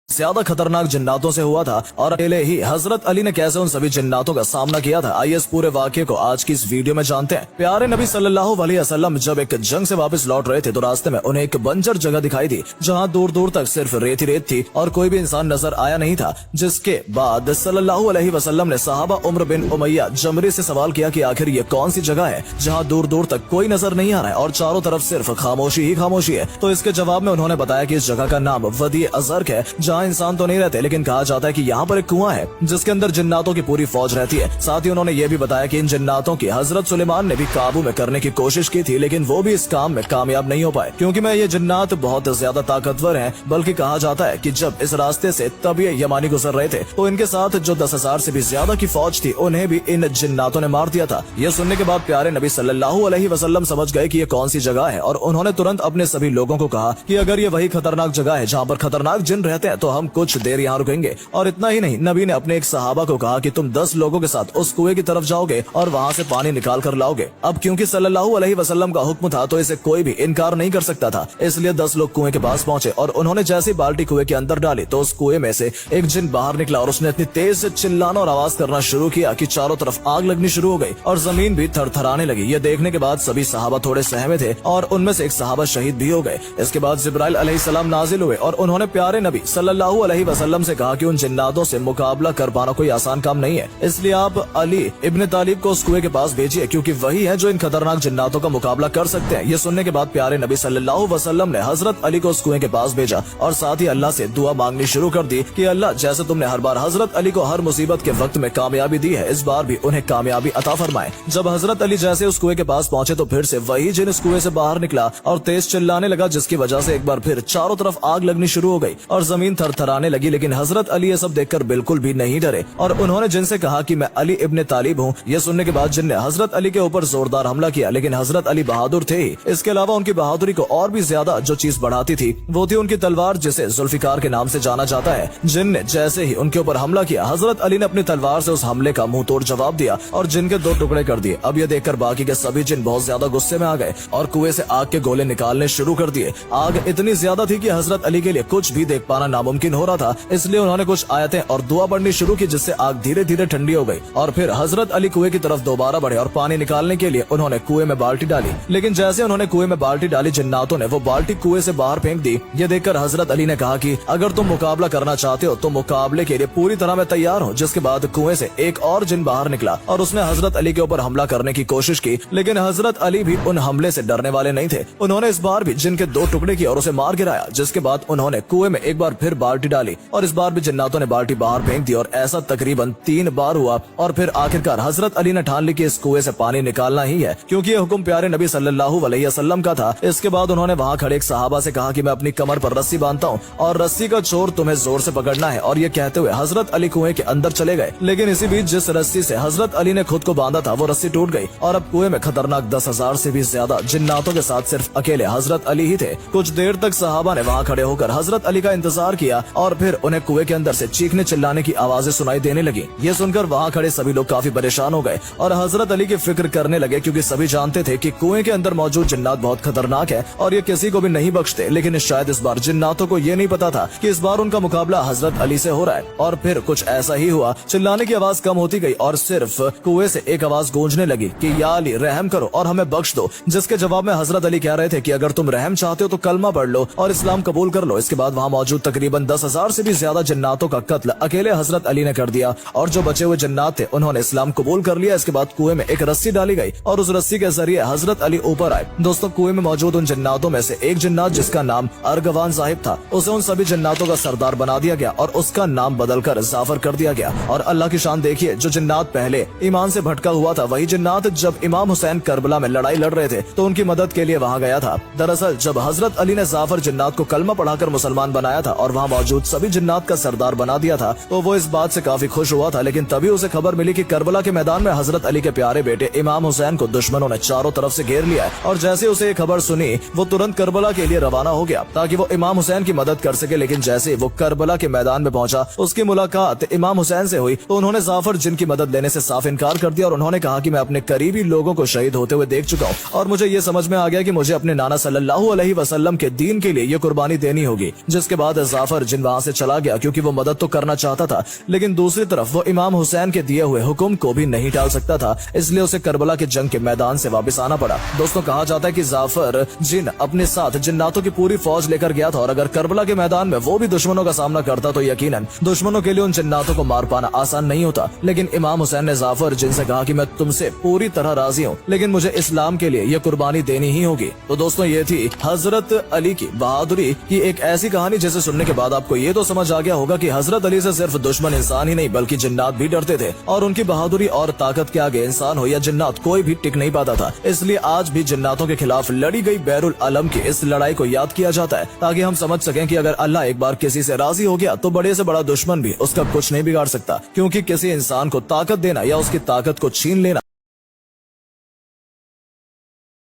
ज्यादा खतरनाक जिन्नातों से हुआ था और अकेले ही हजरत अली ने कैसे उन सभी जिन्नातों का सामना किया था। आइए इस पूरे वाक्य को आज की इस वीडियो में जानते हैं। प्यारे नबी सल्लल्लाहु अलैहि वसल्लम जब एक जंग से वापस लौट रहे थे तो रास्ते में उन्हें एक बंजर जगह दिखाई दी जहां दूर दूर तक सिर्फ रेत ही रेत थी और कोई भी इंसान नजर आया नहीं था। जिसके बाद सल्लल्लाहु अलैहि वसल्लम ने सहाबा उम्र बिन उमैया जमरी से सवाल किया कि आखिर ये कौन सी जगह है जहाँ दूर दूर तक कोई नजर नहीं आ रहा है और चारों तरफ सिर्फ खामोशी ही खामोशी है। तो इसके जवाब में उन्होंने बताया कि इस जगह का नाम वदी अजर्क है जहाँ इंसान तो नहीं रहते लेकिन कहा जाता है कि यहाँ पर एक कुआं है जिसके अंदर जिन्नातों की पूरी फौज रहती है। साथ ही उन्होंने ये भी बताया कि इन जिन्नातों की हजरत सुलेमान ने भी काबू में करने की कोशिश की थी लेकिन वो भी इस काम में कामयाब नहीं हो पाए क्योंकि मैं ये जिन्नात बहुत ज्यादा ताकतवर हैं। बल्कि कहा जाता है कि जब इस रास्ते से तबीय यमानी गुजर रहे थे तो इनके साथ जो 10,000 से भी ज्यादा की फौज थी उन्हें भी इन जिन्नातों ने मार दिया था। यह सुनने के बाद प्यारे नबी सल्लल्लाहु अलैहि वसल्लम समझ गए कि ये कौन सी जगह है और उन्होंने तुरंत अपने सभी लोगों को कहा कि अगर ये वही खतरनाक जगह है जहाँ पर खतरनाक जिन रहते हैं तो हम कुछ देर यहाँ रुकेंगे। और इतना ही नहीं, नबी ने अपने एक सहाबा को कहा कि तुम 10 लोगों के साथ उस कुएं की तरफ जाओगे और वहाँ से पानी निकाल कर लाओगे। अब क्योंकि सल्लल्लाहु अलैहि वसल्लम का हुक्म था तो इसे कोई भी इनकार नहीं कर सकता था, इसलिए 10 लोग कुएं के पास पहुंचे और उन्होंने जैसे बाल्टी कुएं के अंदर डाली तो उस कुएं में से एक जिन बाहर निकला और उसने इतनी तेज से चिल्लाना और आवाज करना शुरू किया कि चारों तरफ आग लगनी शुरू हो गई और जमीन भी थरथराने लगी। ये देखने के बाद सभी सहाबा थोड़े सहमे थे और उनमें से एक सहाबा शहीद भी हो गए। इसके बाद जिब्राइल अलैहिस्सलाम नाजिल हुए और उन्होंने प्यारे नबी सल्लल्लाहु अलैहि वसल्लम से कहा कि उन जिन्नातों से मुकाबला कर पाना कोई आसान काम नहीं है, इसलिए आप अली इब्न तालिब को उस कुएं के पास भेजिए क्योंकि वही है जो इन खतरनाक जिन्नातों का मुकाबला कर सकते हैं। ये सुनने के बाद प्यारे नबी सल्लल्लाहु अलैहि वसल्लम ने हजरत अली को उस कुएं के पास भेजा और साथ ही अल्लाह से दुआ मांगनी शुरू कर दी कि अल्लाह जैसे तुमने हर बार हजरत अली को हर मुसीबत के वक्त में कामयाबी दी है इस बार भी उन्हें कामयाबी अता फरमाए। जब हजरत अली जैसे उस कुएं के पास पहुंचे तो फिर से वही जिन उस कुएं से बाहर निकला और तेज चिल्लाने लगा जिसकी वजह से एक बार फिर चारों तरफ आग लगनी शुरू हो गई और जमीन थरथराने लगी। लेकिन हजरत अली ये सब देखकर बिल्कुल भी नहीं डरे और उन्होंने जिनसे कहा कि मैं अली इब्न तालिब हूँ। यह सुनने के बाद जिन ने हजरत अली के ऊपर जोरदार हमला किया लेकिन हजरत अली बहादुर थे ही। इसके अलावा उनकी बहादुरी को और भी ज्यादा जो चीज बढ़ाती थी वो थी उनकी तलवार जिसे जुल्फिकार के नाम से जाना जाता है। जिन ने जैसे ही उनके ऊपर हमला किया हजरत अली ने अपनी तलवार से उस हमले का मुंह तोड़ जवाब दिया और जिन के 2 टुकड़े कर दिए। अब यह देखकर बाकी के सभी जिन बहुत ज्यादा गुस्से में आ गए और कुएं से आग के गोले निकालने शुरू कर दिए। आग इतनी ज्यादा थी कि हजरत अली के लिए कुछ भी देख पाना नामुमकिन हो रहा था, इसलिए उन्होंने कुछ आयतें और दुआ पढ़नी शुरू की जिससे आग धीरे धीरे ठंडी हो गई। और फिर हजरत अली कुएं की तरफ दोबारा बढ़े और पानी निकालने के लिए उन्होंने कुएं में बाल्टी डाली। लेकिन जैसे उन्होंने कुएं में बाल्टी डाली जिन्नातों ने वो बाल्टी कुएं से बाहर फेंक दी। ये देखकर हजरत अली ने कहा कि अगर तुम मुकाबला करना चाहते हो तो मुकाबले के लिए पूरी तरह मैं तैयार हूँ। जिसके बाद कुएं से एक और जिन बाहर निकला और उसने हजरत अली के ऊपर हमला करने की कोशिश की लेकिन हजरत अली भी उन हमले से डरने वाले नहीं थे। उन्होंने इस बार भी जिन के 2 टुकड़े किए और उसे मार गिराया। जिसके बाद उन्होंने कुएं में एक बार फिर बाल्टी डाली और इस बार भी जिन्नातों ने बाल्टी बाहर फेंक दी और ऐसा तकरीबन 3 बार हुआ और फिर आखिरकार हजरत अली ने ठान ली कि इस कुएं से पानी निकालना ही है क्योंकि ये हुक्म प्यारे नबी सल्लल्लाहु अलैहि वसल्लम का था। इसके बाद उन्होंने वहाँ खड़े एक सहाबा से कहा कि मैं अपनी कमर पर रस्सी बांधता हूँ और रस्सी का चोर तुम्हें जोर से पकड़ना है। और ये कहते हुए हजरत अली कुएं के अंदर चले गए। लेकिन इसी बीच जिस रस्सी से हजरत अली ने खुद को बांधा था वो रस्सी टूट गई और अब कुएं में खतरनाक 10,000 से भी ज्यादा जिन्नातों के साथ सिर्फ अकेले हजरत अली ही थे। कुछ देर तक सहाबा ने वहाँ खड़े होकर हजरत अली का इंतजार किया और फिर उन्हें कुएं के अंदर से चीखने चिल्लाने की आवाजें सुनाई देने लगी। ये सुनकर वहाँ खड़े सभी लोग काफी परेशान हो गए और हजरत अली की फिक्र करने लगे क्योंकि सभी जानते थे कि कुएं के अंदर मौजूद जिन्नात बहुत खतरनाक है और ये किसी को भी नहीं बख्शते। लेकिन शायद इस बार जिन्नातों को ये नहीं पता था कि इस बार उनका मुकाबला हजरत अली से हो रहा है। और फिर कुछ ऐसा ही हुआ, चिल्लाने की आवाज कम होती गई और सिर्फ कुएं से एक आवाज गूंजने लगी कि या अली रहम करो और हमें बख्श दो। जिसके जवाब में हजरत अली कह रहे थे कि अगर तुम रहम चाहते हो तो कलमा पढ़ लो और इस्लाम कबूल कर लो। इसके बाद वहाँ मौजूद तकरीबन 10,000 से भी ज्यादा जिन्नातों का कत्ल अकेले हजरत अली ने कर दिया और जो बचे हुए जिन्नात थे उन्होंने इस्लाम कबूल कर लिया। इसके बाद कुएं में एक रस्सी डाली गई और उस रस्सी के जरिए हजरत अली ऊपर आए। दोस्तों, कुएं में मौजूद उन जिन्नातों में से एक जिन्नात जिसका नाम अर्गवान साहिब था उसे उन सभी जिन्नातों का सरदार बना दिया गया और उसका नाम बदलकर जाफर कर दिया गया। और अल्लाह की शान देखिए, जो जिन्नात पहले ईमान से भटका हुआ था वही जिन्नात जब इमाम हुसैन करबला में लड़ाई लड़ रहे थे तो उनकी मदद के लिए वहाँ गया था। दरअसल जब हजरत अली ने जाफर जिन्नात को कलमा पढ़ाकर मुसलमान बनाया था और वहाँ मौजूद सभी जिन्नात का सरदार बना दिया था तो वो इस बात से काफी खुश हुआ था। लेकिन तभी उसे खबर मिली कि करबला के मैदान में हजरत अली के प्यारे बेटे इमाम हुसैन को दुश्मनों ने चारों तरफ से घेर लिया है। और जैसे उसे ये खबर सुनी वो तुरंत करबला के लिए रवाना हो गया ताकि वो इमाम हुसैन की मदद कर सके। लेकिन जैसे वो करबला के मैदान में पहुंचा उसकी मुलाकात इमाम हुसैन से हुई तो उन्होंने जाफर जिनकी मदद लेने से साफ इनकार कर दिया और उन्होंने कहा कि मैं अपने करीबी लोगों को शहीद होते हुए देख चुका हूँ और मुझे ये समझ में आ गया कि मुझे अपने नाना सल्लल्लाहु अलैहि वसल्लम के दीन के लिए ये कुर्बानी देनी होगी। जिसके बाद जाफर जाफर जिन वहाँ से चला गया क्योंकि वो मदद तो करना चाहता था, लेकिन दूसरी तरफ वो इमाम हुसैन के दिए हुए हुक्म को भी नहीं टाल सकता था, इसलिए उसे करबला के जंग के मैदान से वापस आना पड़ा। दोस्तों, कहा जाता है कि जाफर जिन अपने साथ जिन्नातों की पूरी फौज लेकर गया था और अगर करबला के मैदान में वो भी दुश्मनों का सामना करता तो यकीनन दुश्मनों के लिए उन जिन्नातों को मार पाना आसान नहीं होता। लेकिन इमाम हुसैन ने जाफर जिन से कहा कि मैं तुमसे पूरी तरह राजी हूँ, लेकिन मुझे इस्लाम के लिए ये कुर्बानी देनी ही होगी। तो दोस्तों, ये थी हजरत अली की बहादुरी की एक ऐसी कहानी जिसे सुनने के बाद आपको ये तो समझ आ गया होगा कि हजरत अली से सिर्फ दुश्मन इंसान ही नहीं बल्कि जिन्नात भी डरते थे और उनकी बहादुरी और ताकत के आगे इंसान हो या जिन्नात कोई भी टिक नहीं पाता था। इसलिए आज भी जिन्नातों के खिलाफ लड़ी गई बैरुल अलम की इस लड़ाई को याद किया जाता है ताकि हम समझ सकें कि अगर अल्लाह एक बार किसी से राजी हो गया तो बड़े से बड़ा दुश्मन भी उसका कुछ नहीं बिगाड़ सकता, क्योंकि किसी इंसान को ताकत देना या उसकी ताकत को छीन लेना